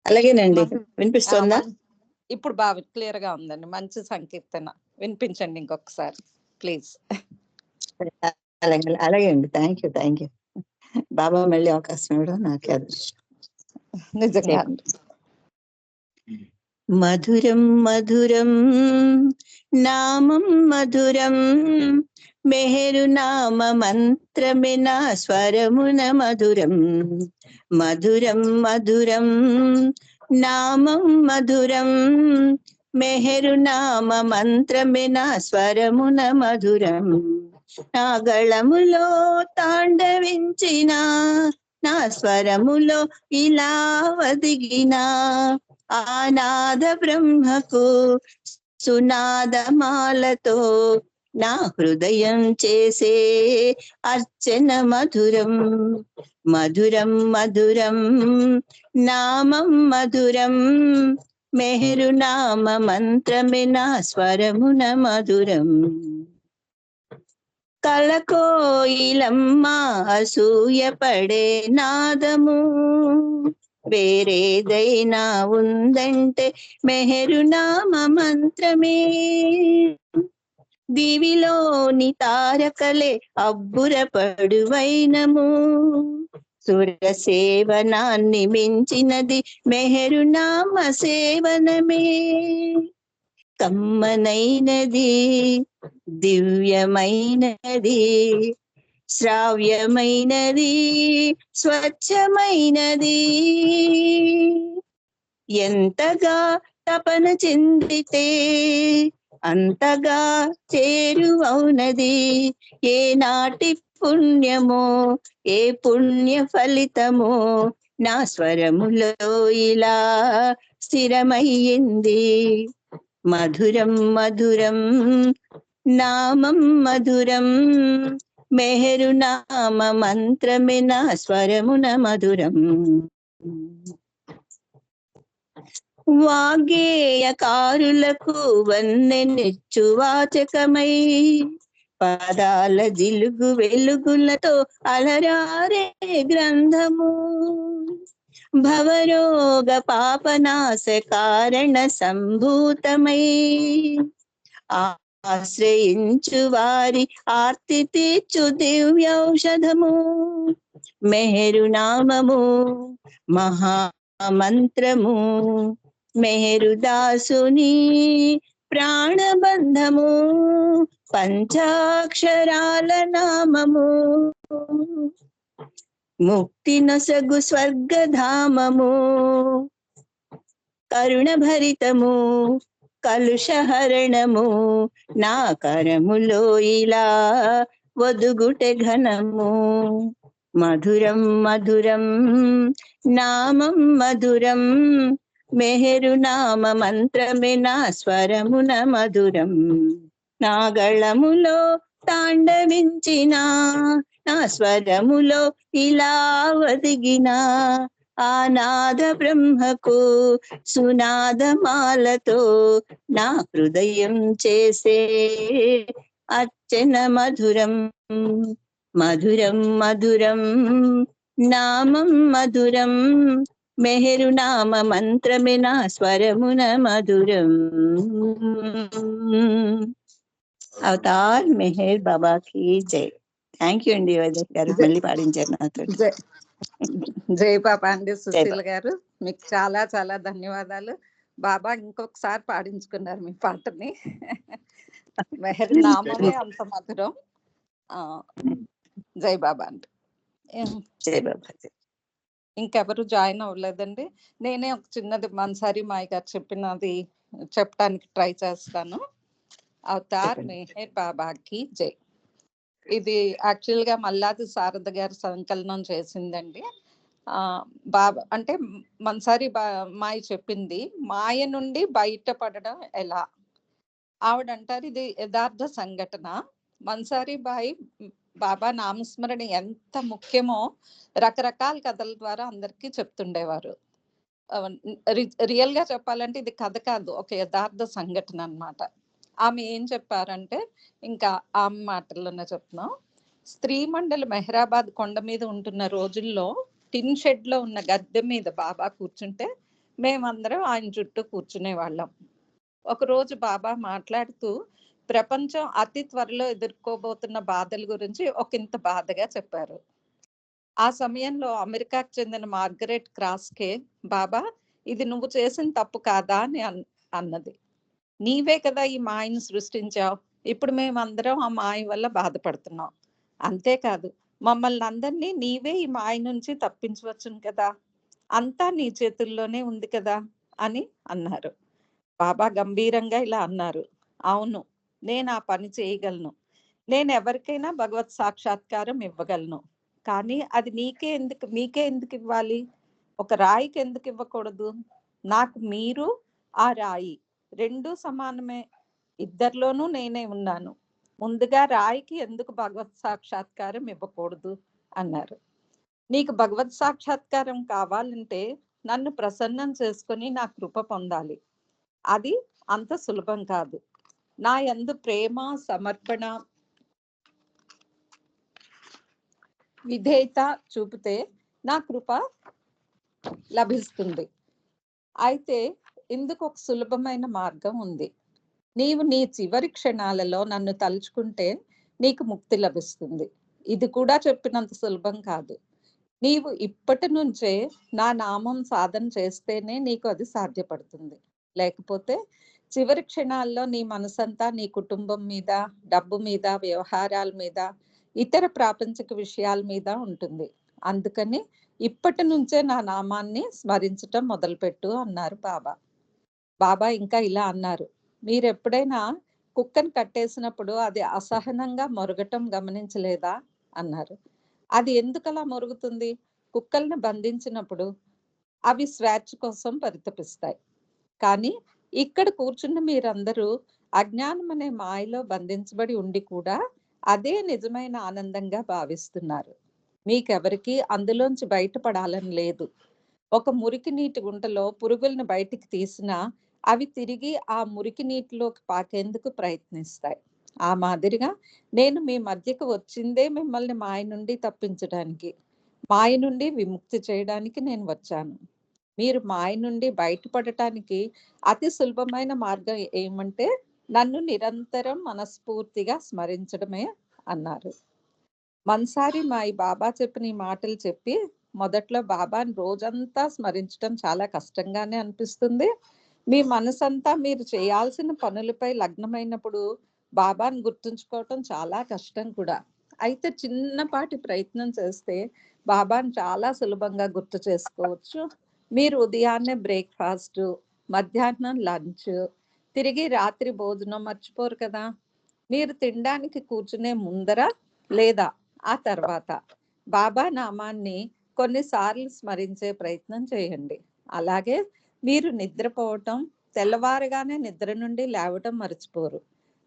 అలాగేనండి, వినిపిస్తుందా? ఇప్పుడు బాగా క్లియర్ గా ఉందండి. మంచి సంకీర్తన వినిపించండి ఇంకొకసారి ప్లీజ్. అలాగే అండి, థ్యాంక్ యూ. బాబా మళ్ళీ అవకాశం ఇవ్వడం నాకే అదృష్టం. నిజంగా. మధురం మధురం నామం మధురం మెహరు నామ మంత్రమే నా స్వరమున మధురం. మధురం మధురం నామం మధురం మెహరు నామ మంత్రమే నా స్వరమున మధురం. నా గళములో తాండవించిన నా స్వరములో ఇలా వదిగిన ఆనాద బ్రహ్మకు సునాదమాలతో నా హృదయం చేసే అర్చన మధురం. మధురం మధురం నామం మధురం మెహరు నామ మంత్రమే నా స్వరమున మధురం. కలకోయిలమ్మ అసూయపడే నాదము వేరేదైనా ఉందంటే మెహరు నామ మంత్రమే. దివిలోని తారకలే అబ్బురపడు వైనము సుర సేవనాన్ని మించినది మెహరు నామ సేవనమే. కమ్మనైనది, దివ్యమైనది, శ్రావ్యమైనది, స్వచ్ఛమైనది. ఎంతగా తపన చెందితే అంతగా చేరువౌనది. ఏ నాటి పుణ్యమో ఏ పుణ్య ఫలితమో నా స్వరములో ఇలా స్థిరమయ్యింది. మధురం మధురం నామం మధురం మెహరు నామ మంత్రమే నా స్వరమున మధురం. వాగ్గేయకారులకు వన్నెనిచ్చు వాచకమై పదాల జిలుగు వెలుగులతో అలరారే గ్రంథము. భవరోగ పాపనాశ కారణ సంభూతమై ఆశ్రయించు వారి ఆర్తి తీర్చు దివ్యౌషధము. మెహరు నామము మహామంత్రము, మెహరు దాసుని ప్రాణబంధము, పంచాక్షరాల నామము, ముక్తి నొసగు స్వర్గధామము, కరుణ భరితము కలుషహరణము, నా కరములో ఇలా వదుగుటె ఘనము. మధురం మధురం నామం మధురం, మెహరు నామ మంత్రమే నా స్వరమున మధురం. నా గళములో తాండవించిన, నా స్వరములో ఇలా ఒదిగిన, ఆనాద బ్రహ్మకు సునాదమాలతో నా హృదయం చేసే అర్చన మధురం. మధురం మధురం నామం మధురం, మెహరు నామ మంత్రమే నా స్వరమున మధురం. అవతార్ మెహర్ బాబాకి జై. థ్యాంక్ యూ అండి వైదేహి గారు, మళ్ళీ పాడించారు నాతో. జై బాబా అండి సుశీల్ గారు, మీకు చాలా చాలా ధన్యవాదాలు. బాబా ఇంకొకసారి పాడించుకున్నారు మీ పాటని. మెహర్ నామమే అంత మధురం. జై బాబా అండి. జై బాబా. ఇంకెవరు జాయిన్ అవ్వలేదండి. నేనే ఒక చిన్నది మన్సారి మాయ్ గారు చెప్పినది చెప్పడానికి ట్రై చేస్తాను. అవతార్ మెహర్ బాబాకి జై. ఇది యాక్చువల్ గా మల్లాది శారద గారు సంకలనం చేసిందండి. బాబా అంటే మన్సారి మాయ చెప్పింది, మాయ నుండి బయటపడడం ఎలా. ఆవిడంటారు ఇది యథార్థ సంఘటన. మన్సారి బాయి బాబా నామస్మరణ ఎంత ముఖ్యమో రకరకాల కథల ద్వారా అందరికీ చెప్తుండేవారు. రియల్ గా చెప్పాలంటే ఇది కథ కాదు, ఒక యథార్థ సంఘటన అన్నమాట. ఆమె ఏం చెప్పారంటే, ఇంకా ఆమె మాటల్లోనే చెప్తున్నాం. స్త్రీ మండలి మెహరాబాద్ కొండ మీద ఉంటున్న రోజుల్లో టిన్ షెడ్ లో ఉన్న గద్దె మీద బాబా కూర్చుంటే మేమందరం ఆయన చుట్టూ కూర్చునే వాళ్ళం. ఒకరోజు బాబా మాట్లాడుతూ ప్రపంచం అతి త్వరలో ఎదుర్కోబోతున్న బాధల గురించి ఒకంత బాధగా చెప్పారు. ఆ సమయంలో అమెరికాకు చెందిన మార్గరెట్ క్రాస్కే, బాబా ఇది నువ్వు చేసిన తప్పు కాదా అని అన్నది. నీవే కదా ఈ మాయను సృష్టించావు, ఇప్పుడు మేమందరం ఆ మాయ వల్ల బాధపడుతున్నాం. అంతేకాదు మమ్మల్ని అందరినీ నీవే ఈ మాయ నుంచి తప్పించవచ్చును కదా, అంతా నీ చేతుల్లోనే ఉంది కదా అని అన్నారు. బాబా గంభీరంగా ఇలా అన్నారు, అవును నేను ఆ పని చేయగలను, నేను ఎవరికైనా భగవత్ సాక్షాత్కారం ఇవ్వగలను, కానీ అది మీకే ఎందుకు ఇవ్వాలి, ఒక రాయికి ఎందుకు ఇవ్వకూడదు? నాకు మీరు ఆ రాయి రెండూ సమానమే, ఇద్దరిలోనూ నేనే ఉన్నాను, ముందుగా రాయికి ఎందుకు భగవత్ సాక్షాత్కారం ఇవ్వకూడదు అన్నారు. నీకు భగవత్ సాక్షాత్కారం కావాలంటే నన్ను ప్రసన్నం చేసుకొని నా కృప పొందాలి. అది అంత సులభం కాదు. నా యందు ప్రేమ, సమర్పణ, విధేయత చూపితే నా కృప లభిస్తుంది. అయితే ఇందుకు ఒక సులభమైన మార్గం ఉంది. నీవు నీ చివరి క్షణాలలో నన్ను తలుచుకుంటే నీకు ముక్తి లభిస్తుంది. ఇది కూడా చెప్పినంత సులభం కాదు. నీవు ఇప్పటి నుంచే నా నామం సాధన చేస్తేనే నీకు అది సాధ్యపడుతుంది. లేకపోతే చివరి క్షణాల్లో నీ మనసంతా నీ కుటుంబం మీద, డబ్బు మీద, వ్యవహారాల మీద, ఇతర ప్రాపంచిక విషయాల మీద ఉంటుంది. అందుకని ఇప్పటి నుంచే నా నామాన్ని స్మరించటం మొదలుపెట్టు అన్నారు బాబా. బాబా ఇంకా ఇలా అన్నారు, మీరు ఎప్పుడైనా కుక్కను కట్టేసినప్పుడు అది అసహనంగా మొరగటం గమనించలేదా అన్నారు. అది ఎందుకలా మొరుగుతుంది? కుక్కల్ని బంధించినప్పుడు అవి స్వేచ్ఛ కోసం పరితపిస్తాయి. కానీ ఇక్కడ కూర్చున్న మీరందరూ అజ్ఞానం అనే మాయలో బంధించబడి ఉండి కూడా అదే నిజమైన ఆనందంగా భావిస్తున్నారు. మీకెవరికి అందులోంచి బయటపడాలని లేదు. ఒక మురికి నీటి గుంటలో పురుగుల్ని బయటికి తీసినా అవి తిరిగి ఆ మురికి నీటిలోకి పాకేందుకు ప్రయత్నిస్తాయి. ఆ మాదిరిగా నేను మీ మధ్యకు వచ్చిందే మిమ్మల్ని మాయ నుండి తప్పించడానికి, మాయ నుండి విముక్తి చేయడానికి నేను వచ్చాను. మీరు మాయ నుండి బయటపడటానికి అతి సులభమైన మార్గం ఏమంటే నన్ను నిరంతరం మనస్ఫూర్తిగా స్మరించడమే అన్నారు. మన్సారి మాయి బాబా చెప్పిన ఈ మాటలు చెప్పి మొదట్లో బాబాని రోజంతా స్మరించడం చాలా కష్టంగానే అనిపిస్తుంది. మీ మనసంతా మీరు చేయాల్సిన పనులపై లగ్నమైనప్పుడు బాబాని గుర్తుంచుకోవటం చాలా కష్టం కూడా. అయితే చిన్నపాటి ప్రయత్నం చేస్తే బాబాని చాలా సులభంగా గుర్తు చేసుకోవచ్చు. మీరు ఉదయాన్నే బ్రేక్ఫాస్ట్, మధ్యాహ్నం లంచ్, తిరిగి రాత్రి భోజనం మర్చిపోరు కదా. మీరు తినడానికి కూర్చునే ముందర లేదా ఆ తర్వాత బాబా నామాన్ని కొన్నిసార్లు స్మరించే ప్రయత్నం చేయండి. అలాగే మీరు నిద్రపోవటం, తెల్లవారుగానే నిద్ర నుండి లేవటం మర్చిపోరు.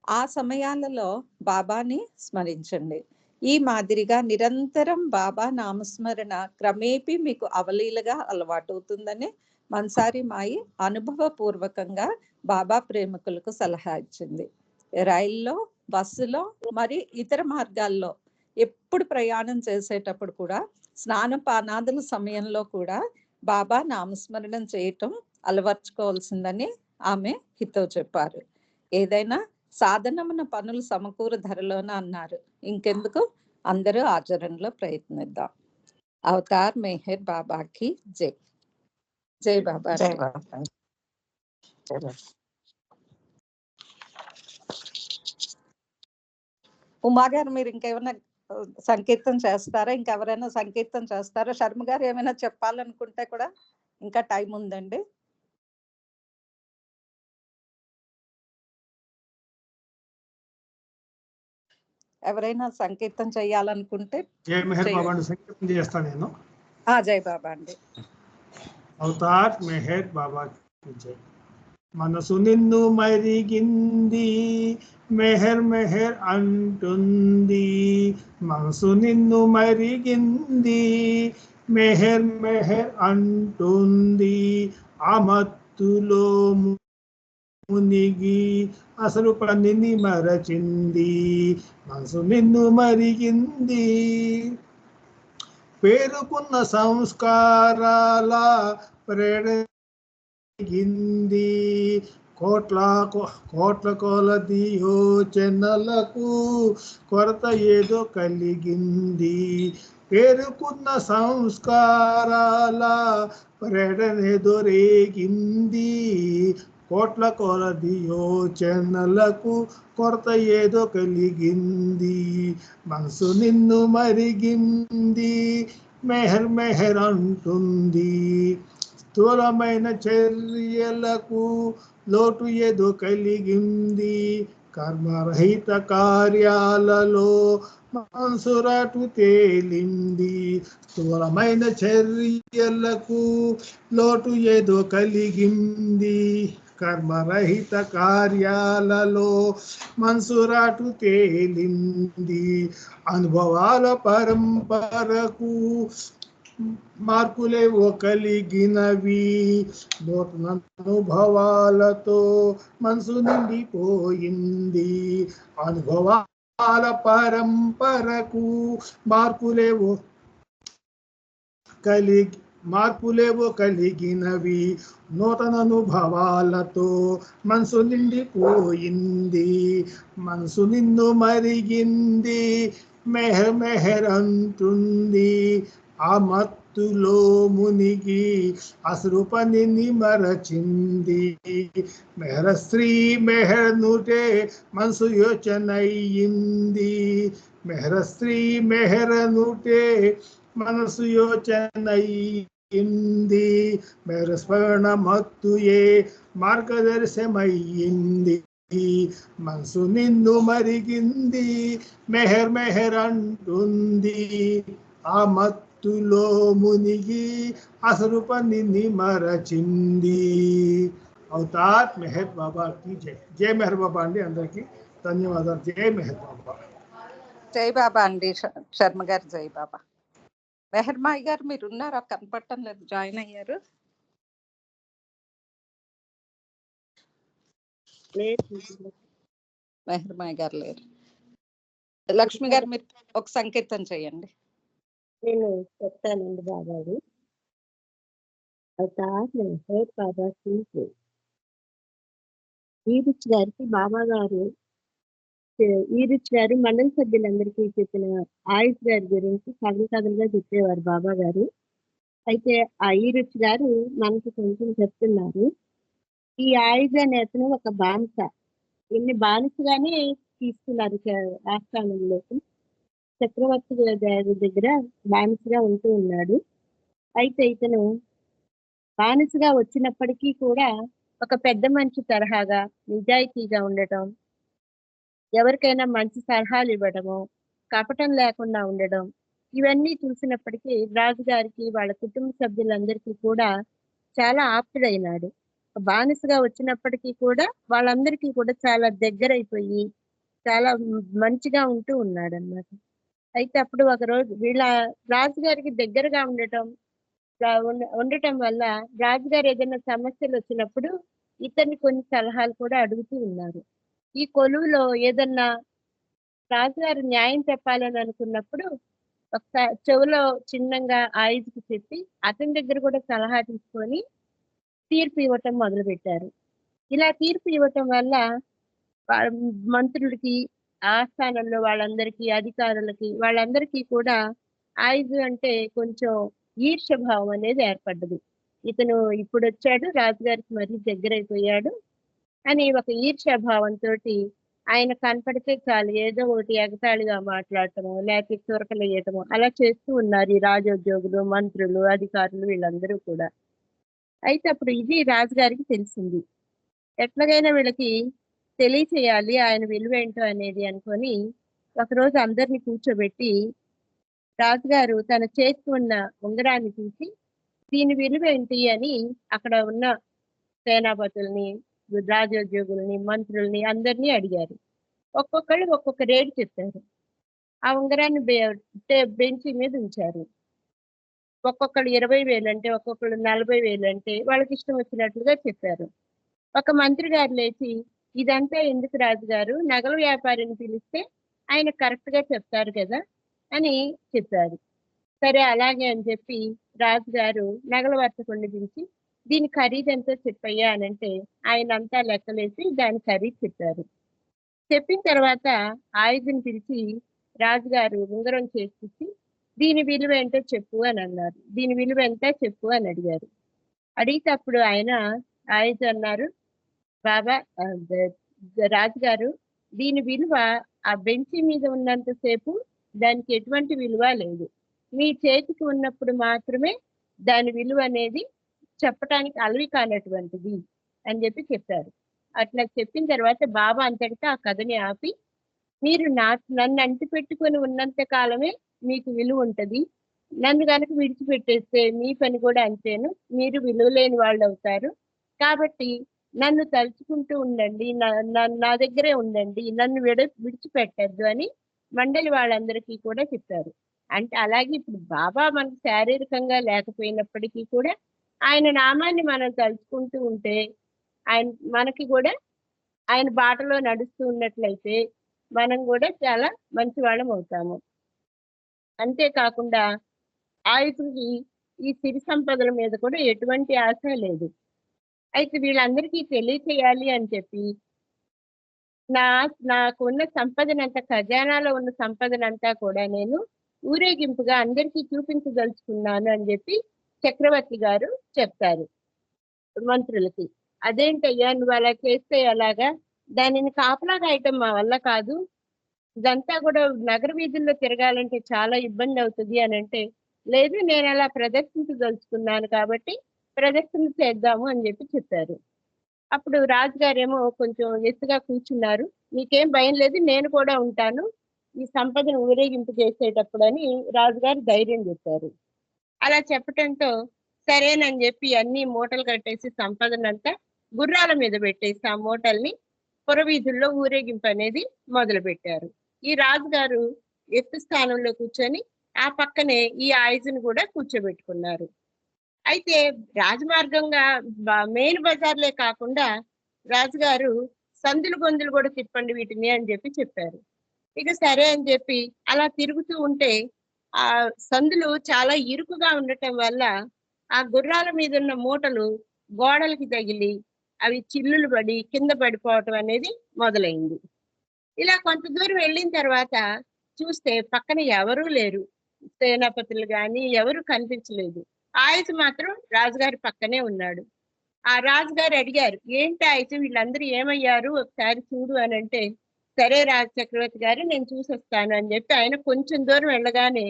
ఆ సమయాలలో బాబాని స్మరించండి. ఈ మాదిరిగా నిరంతరం బాబా నామస్మరణ క్రమేపీ మీకు అవలీలగా అలవాటవుతుందని మన్సారి మాయి అనుభవపూర్వకంగా బాబా ప్రేమికులకు సలహా ఇచ్చింది. రైల్లో, బస్సులో మరి ఇతర మార్గాల్లో ఎప్పుడు ప్రయాణం చేసేటప్పుడు కూడా స్నానపానాదుల సమయంలో కూడా బాబా నామస్మరణం చేయటం అలవర్చుకోవాల్సిందని ఆమె హితవు చెప్పారు. ఏదైనా సాధనమున పనులు సమకూరు ధరలోన అన్నారు. ఇంకెందుకు, అందరూ ఆచరణలో ప్రయత్నిద్దాం. అవతార్ మెహర్ బాబాకి జై. జై బాబా. జై బాబా. జై బాబా. ఉమా గారు, మీరు ఇంకేమైనా సంకీర్తన చేస్తారా? ఇంకెవరైనా సంకీర్తన చేస్తారా? శర్మ గారు ఏమైనా చెప్పాలనుకుంటే కూడా ఇంకా టైం ఉందండి. ఎవరైనా సంకీర్తన చేయాలనుకుంటే జై మెహర్ బాబా చేయండి. అండి సంకీర్తన చేస్తాను నేను. జై బాబా అండి. అవతార్ మెహర్ బాబా జై. మనసు నిన్ను మరిగింది, మెహర్ మెహర్ అంటుంది. మనసు నిన్ను మరిగింది, మెహర్ మెహర్ అంటుంది. ఆ మత్తులో మునిగి అసలు పనిని మరచింది. మనసు నిన్ను మరిగింది, పేరుకున్న సంస్కారాల ప్రేరణగింది. కోట్ల కొలది యోచనలకు కొరత ఏదో కలిగింది. పేరుకున్న సంస్కారాల ప్రేరణేదో రేగింది. కోట్ల కొలది యోచనలకు కొరత ఏదో కలిగింది. మనసు నిన్ను మరిగింది, మెహర్ మెహర్ అంటుంది. స్థూలమైన చర్యలకు లోటు ఏదో కలిగింది. కర్మరహిత కార్యాలలో మనసురాటు తేలింది. స్థూలమైన చర్యలకు లోటు ఏదో కలిగింది. కర్మరహిత కార్యాలలో మనసురాటు తేలింది. అనుభవాల పరంపరకు మార్పులేవో కలిగినవి. నూతన అనుభవాలతో మనసు నిండిపోయింది. అనుభవాల పరంపరకు మార్పులేవో కలిగినవి. నూతన అనుభవాలతో మనసు నిండిపోయింది. మనసు నిన్ను మరిగింది, మెహర్ మెహర్ అంటుంది. ఆ మత్తులో మునిగి అసలు పనిని మరచింది. మెహర శ్రీ మెహర్ నుటే మనసు యోచనయ్యింది. మెహర శ్రీ మెహర్ నుటే మనసు యోచనయ్యింది. మెహర స్మరణ మత్తుయే మార్గదర్శమయ్యింది. మనసు నిన్ను మరిగింది, మెహర్ మెహర్ అంటుంది. ఆ మత్తులో మునిగి అసలు పనిని మరచింది. అవతార్ మెహర్ బాబా కి జై. జై మెహర్ బాబా అండి. అందరికీ ధన్యవాదాలు. జై మెహర్ బాబా. జై బాబా అండి శర్మ గారు. జై బాబా. మెహర్మాయి గారు మీరు ఉన్నారా? కనపడటం లేదు. జాయిన్ అయ్యారు. మెహర్మాయి గారు లేరు. లక్ష్మి గారు మీరు ఒక సంకీర్తన చేయండి. నేను చెప్తానండి బాబాది. అవతార్ మెహర్ బాబా కి జై. గారికి బాబా గారు ఈరిచ్ గారు మండలి సభ్యులందరికీ చెప్పిన ఆయుష్ గారి గురించి కథలుగా చెప్పేవారు బాబా గారు. అయితే ఆ ఈరిచ్ గారు మనకు కొంచెం చెప్తున్నారు. ఈ ఆయుష్ అనే అతను ఒక బానిస. ఇన్ని బానిసగానే తీసుకున్నారు ఆస్థానంలోకి. చక్రవర్తి గారి దగ్గర బానిసగా ఉంటూ ఉన్నాడు. అయితే ఇతను బానిసగా వచ్చినప్పటికీ కూడా ఒక పెద్ద మనిషి తరహాగా నిజాయితీగా ఉండటం, ఎవరికైనా మంచి సలహాలు ఇవ్వడము, కపటం లేకుండా ఉండడం, ఇవన్నీ చూసినప్పటికీ రాజుగారికి వాళ్ళ కుటుంబ సభ్యులందరికీ కూడా చాలా ఆప్తుడైనాడు. బానిసగా వచ్చినప్పటికీ కూడా వాళ్ళందరికీ కూడా చాలా దగ్గరైపోయి చాలా మంచిగా ఉంటూ ఉన్నాడు అన్నమాట. అయితే అప్పుడు ఒక రోజు వీళ్ళ రాజుగారికి దగ్గరగా ఉండటం వల్ల రాజుగారు ఏదైనా సమస్యలు వచ్చినప్పుడు ఇతన్ని కొన్ని సలహాలు కూడా అడుగుతూ ఉన్నారు. ఈ కొలువులో ఏదన్నా రాజుగారు న్యాయం చెప్పాలని అనుకున్నప్పుడు ఒకసారి చెవులో చిన్నంగా ఆయుధకు చెప్పి అతని దగ్గర కూడా సలహా తీసుకొని తీర్పు ఇవ్వటం మొదలు పెట్టారు. ఇలా తీర్పు ఇవ్వటం వల్ల మంత్రులకి, ఆస్థానంలో వాళ్ళందరికీ, అధికారులకి వాళ్ళందరికీ కూడా ఆయుధు అంటే కొంచెం ఈర్ష్య భావం అనేది ఏర్పడ్డది. ఇతను ఇప్పుడు వచ్చాడు, రాజుగారికి మరీ దగ్గరైపోయాడు అని ఒక ఈర్ష్య భావంతో ఆయన కనపడితే చాలు ఏదో ఒకటి ఎగతాళిగా మాట్లాడటము, లేకపోతే చురకలు వేయటము అలా చేస్తూ ఉన్నారు ఈ రాజోద్యోగులు, మంత్రులు, అధికారులు వీళ్ళందరూ కూడా. అయితే అప్పుడు ఇది రాజుగారికి తెలిసింది. ఎట్లాగైనా వీళ్ళకి తెలియచేయాలి ఆయన విలువ ఏంటో అనేది అనుకొని ఒకరోజు అందరిని కూర్చోబెట్టి రాజుగారు తన చేతికి ఉన్న ఉంగరాన్ని చూసి దీని విలువ ఏంటి అని అక్కడ ఉన్న సేనాపతుల్ని, రాజోద్యోగుల్ని, మంత్రుల్ని అందరినీ అడిగారు. ఒక్కొక్కళ్ళు ఒక్కొక్క రేటు చెప్పారు. ఆ ఉంగరాన్ని బెంచి మీద ఉంచారు. ఒక్కొక్కళ్ళు 20,000 అంటే, ఒక్కొక్కళ్ళు 40,000 అంటే వాళ్ళకి ఇష్టం వచ్చినట్లుగా చెప్పారు. ఒక మంత్రి గారు లేచి ఇదంతా ఎందుకు రాజుగారు, నగల వ్యాపారిని పిలిస్తే ఆయన కరెక్ట్ గా చెప్తారు కదా అని చెప్పారు. సరే అలాగే అని చెప్పి రాజుగారు నగల వర్తకుడిని పిలిచి దీని ఖరీదు ఎంతో చెప్పయ్యా అని అంటే ఆయన అంతా లెక్కలేసి దాని ఖరీదు చెప్పారు. చెప్పిన తర్వాత ఆయుధని పిలిచి రాజుగారు ఉంగరం చేసి దీని విలువ ఏంటో చెప్పు అని అన్నారు. దీని విలువ ఎంత చెప్పు అని అడిగారు. అడిగితే అప్పుడు ఆయుధ అన్నారు, బాబా రాజుగారు దీని విలువ ఆ బెంచి మీద ఉన్నంతసేపు దానికి ఎటువంటి విలువ లేదు. మీ చేతికి ఉన్నప్పుడు మాత్రమే దాని విలువ అనేది చెప్పటానికి అలవి కానటువంటిది అని చెప్పారు. అట్లా చెప్పిన తర్వాత బాబా అంతటితో ఆ కథని ఆపి మీరు నన్ను అంటి పెట్టుకొని ఉన్నంత కాలమే మీకు విలువ ఉంటది. నన్ను కనుక విడిచిపెట్టేస్తే మీ పని కూడా అంతేను, మీరు విలువ లేని వాళ్ళు అవుతారు. కాబట్టి నన్ను తలుచుకుంటూ ఉండండి, నా దగ్గరే ఉండండి, నన్ను విడిచిపెట్టద్దు అని మండలి వాళ్ళందరికీ కూడా చెప్పారు. అంటే అలాగే ఇప్పుడు బాబా మనకు శారీరకంగా లేకపోయినప్పటికీ కూడా ఆయన నామాన్ని మనం తలుచుకుంటూ ఉంటే మనకి కూడా ఆయన బాటలో నడుస్తూ ఉన్నట్లయితే మనం కూడా చాలా మంచి వాళ్ళం అవుతాము. అంతేకాకుండా ఆయుధుకి ఈ సిరి సంపదల మీద కూడా ఎటువంటి ఆశ లేదు. అయితే వీళ్ళందరికీ తెలియచేయాలి అని చెప్పి నాకున్న సంపదనంతా, ఖజానాలో ఉన్న సంపదనంతా కూడా నేను ఊరేగింపుగా అందరికీ చూపించదలుచుకున్నాను అని చెప్పి చక్రవర్తి గారు చెప్తారు మంత్రులకి. అదేంటయ్యా నువ్వు అలా చేస్తే ఎలాగా, దానిని కాపలా కాయటం మా వల్ల కాదు, ఇదంతా కూడా నగర వీధుల్లో తిరగాలంటే చాలా ఇబ్బంది అవుతుంది అని అంటే, లేదు నేను అలా ప్రదర్శించదలుచుకున్నాను కాబట్టి ప్రదర్శన చేద్దాము అని చెప్పారు. అప్పుడు రాజుగారేమో కొంచెం ఎత్తుగా కూర్చున్నారు. మీకేం భయం లేదు, నేను కూడా ఉంటాను ఈ సంపదను ఊరేగింపు చేసేటప్పుడు అని రాజుగారు ధైర్యం చెప్పారు. అలా చెప్పటంతో సరేనని చెప్పి అన్ని మూటలు కట్టేసి సంపదనంతా గుర్రాల మీద పెట్టేసి ఆ మూటల్ని పురవీధుల్లో ఊరేగింపు అనేది మొదలు పెట్టారు. ఈ రాజుగారు ఎత్తు స్థానంలో కూర్చొని ఆ పక్కనే ఈ ఆయుధను కూడా కూర్చోబెట్టుకున్నారు. అయితే రాజమార్గంగా మెయిన్ బజార్లే కాకుండా రాజుగారు సందులు గొంతులు కూడా తిప్పండి వీటిని అని చెప్పారు. ఇక సరే అని చెప్పి అలా తిరుగుతూ ఉంటే ఆ సందులు చాలా ఇరుకుగా ఉండటం వల్ల ఆ గుర్రాల మీద ఉన్న మూటలు గోడలకి తగిలి అవి చిల్లులు పడి కింద పడిపోవటం అనేది మొదలైంది. ఇలా కొంత దూరం వెళ్ళిన తర్వాత చూస్తే పక్కన ఎవరూ లేరు. సేనాపతులు గాని ఎవరు కనిపించలేదు. ఆయుధ్ మాత్రం రాజుగారి పక్కనే ఉన్నాడు. ఆ రాజుగారు అడిగారు, ఏంటి ఆయుధ్ వీళ్ళందరూ ఏమయ్యారు ఒకసారి చూడు అని అంటే, సరే రాజ చక్రవర్తి గారు నేను చూసొస్తాను అని చెప్పి ఆయన కొంచెం దూరం వెళ్ళగానే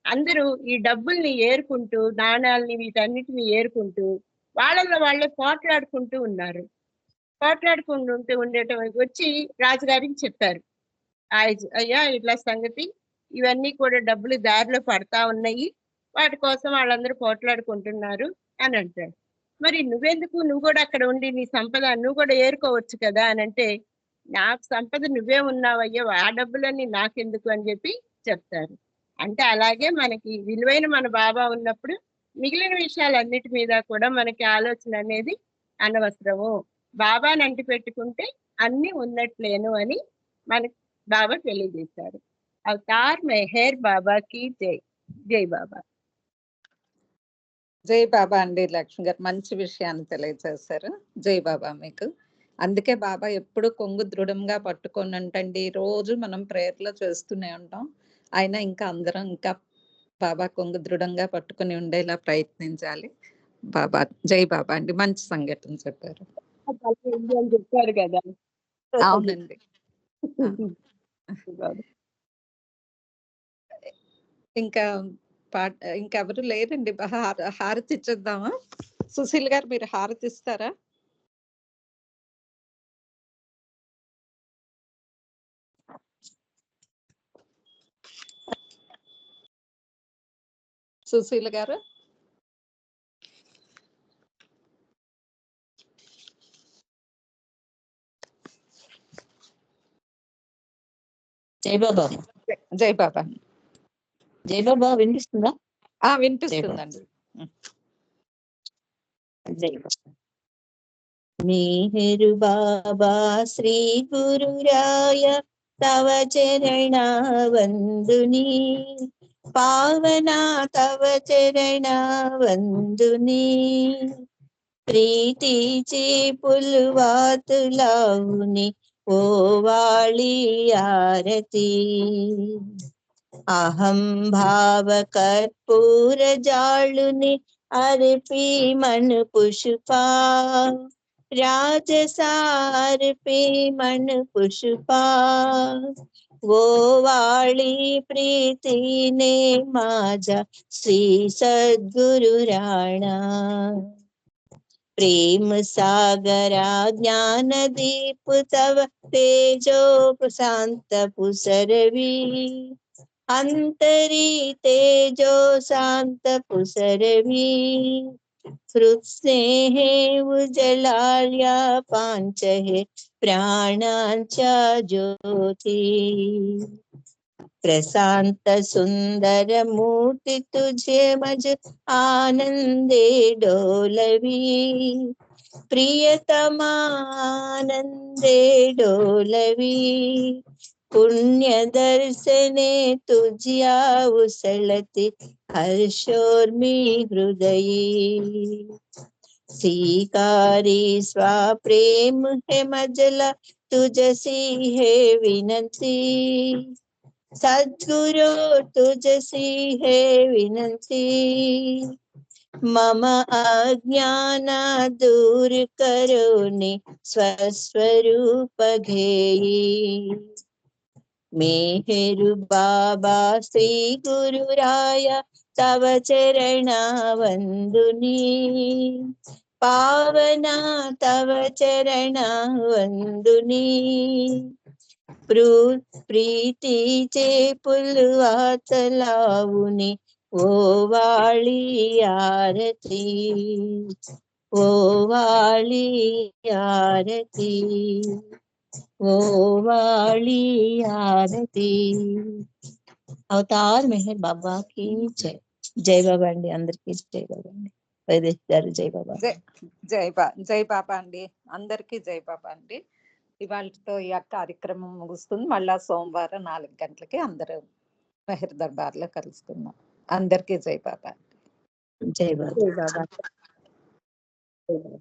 అందరూ ఈ డబ్బుల్ని ఏరుకుంటూ నాణాలని వీటన్నిటిని ఏరుకుంటూ వాళ్ళల్లో వాళ్ళే పోట్లాడుకుంటూ ఉన్నారు. పోట్లాడుకుంటూ ఉండటం వచ్చి రాజుగారికి చెప్పారు. అయ్యా ఇట్లా సంగతి, ఇవన్నీ కూడా డబ్బులు దారిలో పడతా ఉన్నాయి, వాటి కోసం వాళ్ళందరూ పోట్లాడుకుంటున్నారు అని అంటాడు. మరి నువ్వెందుకు, నువ్వు కూడా అక్కడ ఉండి నీ సంపద నువ్వు కూడా ఏరుకోవచ్చు కదా అని అంటే, నాకు సంపద నువ్వే ఉన్నావయ్యా, ఆ డబ్బులన్నీ నాకెందుకు అని చెప్పి చెప్తారు. అంటే అలాగే మనకి విలువైన మన బాబా ఉన్నప్పుడు మిగిలిన విషయాలన్నిటి మీద కూడా మనకి ఆలోచన అనేది అనవసరము. బాబాని అంటి పెట్టుకుంటే అన్ని ఉన్నట్లేను అని మనకి బాబా తెలియజేశారు. అవతార్ మెహర్ బాబాకి జై. జై బాబా. జై బాబా అండి లక్ష్మి గారు, మంచి విషయాన్ని తెలియజేశారు. జై బాబా మీకు. అందుకే బాబా ఎప్పుడు కొంగు దృఢంగా పట్టుకొని ఉంటండి. రోజు మనం ప్రేయర్లో చేస్తూనే ఉంటాం. అయినా ఇంకా అందరం ఇంకా బాబా కొంగు దృఢంగా పట్టుకుని ఉండేలా ప్రయత్నించాలి. బాబా జై బాబా అండి, మంచి సంఘటన చెప్పారు. అని చెప్పారు కదా. అవునండి. ఇంకా ఇంకెవరు లేరండి. హారతి ఇచ్చేద్దామా? సుశీల్ గారు మీరు హారతి ఇస్తారా? సుశీల్ గారు. జై బాబా. జై బాబా. జై బాబా వినిపిస్తుందా? వినిపిస్తుందండి. జై బాబా. मेहरु बाबा श्री गुरु राय तव चरण वंदुनी, पावना तव चरण वंदुनी, प्रीति चे पुलवात लाउनी ओ वाली आरती, अहम भाव कर्पूर जालुनी अर्पी मन पुष्पा, राजसार पे मन पुष्पा, वो वाली प्रीति ने माजा श्री सद्गुरु राणा, प्रेम सागरा ज्ञान दीप तव तेजो प्रशांत पुसरवी, अंतरी तेजो शांत पुसरवी, स्नेह उजलाल्या पांच हे प्राणांच्या ज्योती, प्रशांत सुंदर मूर्ति तुझे मज आनंदे डोलवी, प्रियतमा आनंदे डोलवी, पुण्य दर्शने तुझ्या उसळती हर्षोर्मी हृदयी, स्वीकारी स्वा प्रेम हे मजला तुझसी हे विनंती, सद्गुरु तुझसी हे विनंती, मम अज्ञाना दूर करोनी स्वस्वरूप घेई, मेहरु बाबा श्री गुरु राया तव चरणा वंदुनी, पावना तव चरणा वंदुनी, प्रीतीचे पुलवात लावुनी ओ वाली आरती, ओ वाली आरती, ओ वाली आरती. అవతార్ మెహర్ బాబాకి జై. జై బాబా అండి, అందరికీ జై బాబా అండి. వైదేహి గారు జై బాబా. జై బాబా అండి, అందరికీ జై బాబా అండి. ఇవాళతో ఈ కార్యక్రమం ముగుస్తుంది. మళ్ళా సోమవారం 4 గంటలకి అందరూ మెహర్ దర్బార్లో కలుసుకుందాం. అందరికీ జై బాబా. జై బాబా. జై బాబా. జై బాబా.